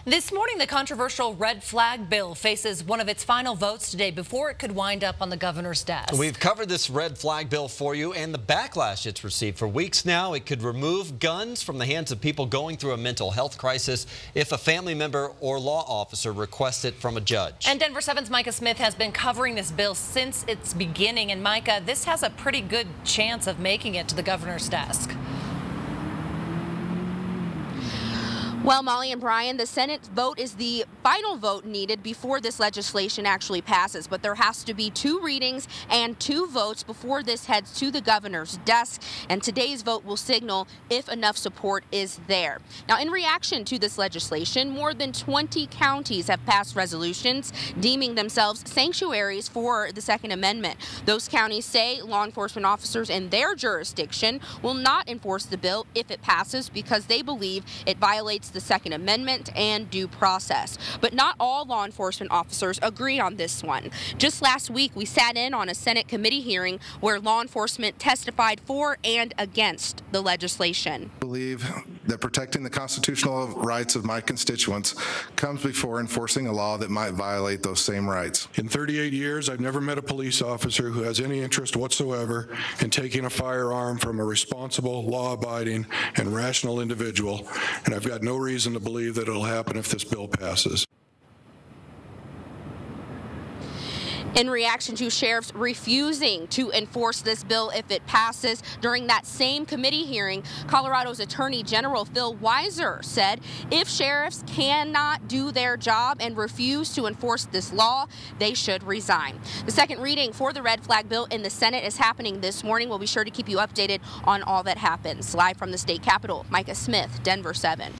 This morning, the controversial red flag bill faces one of its final votes today before it could wind up on the governor's desk. We've covered this red flag bill for you and the backlash it's received for weeks now. It could remove guns from the hands of people going through a mental health crisis if a family member or law officer requests it from a judge. And Denver 7's Micah Smith has been covering this bill since its beginning. And Micah, this has a pretty good chance of making it to the governor's desk. Well, Molly and Brian, the Senate vote is the final vote needed before this legislation actually passes. But there has to be 2 readings and 2 votes before this heads to the governor's desk. And today's vote will signal if enough support is there. Now, in reaction to this legislation, more than 20 counties have passed resolutions deeming themselves sanctuaries for the Second Amendment. Those counties say law enforcement officers in their jurisdiction will not enforce the bill if it passes because they believe it violates the Second Amendment and due process. But not all law enforcement officers agree on this one. Just last week, we sat in on a Senate committee hearing where law enforcement testified for and against the legislation. I believe that protecting the constitutional rights of my constituents comes before enforcing a law that might violate those same rights. In 38 years, I've never met a police officer who has any interest whatsoever in taking a firearm from a responsible, law-abiding, and rational individual, and I've got no reason to believe that it'll happen if this bill passes. In reaction to sheriffs refusing to enforce this bill if it passes, during that same committee hearing, Colorado's Attorney General Phil Weiser said if sheriffs cannot do their job and refuse to enforce this law, they should resign. The second reading for the red flag bill in the Senate is happening this morning. We'll be sure to keep you updated on all that happens. Live from the state capitol, Micah Smith, Denver 7.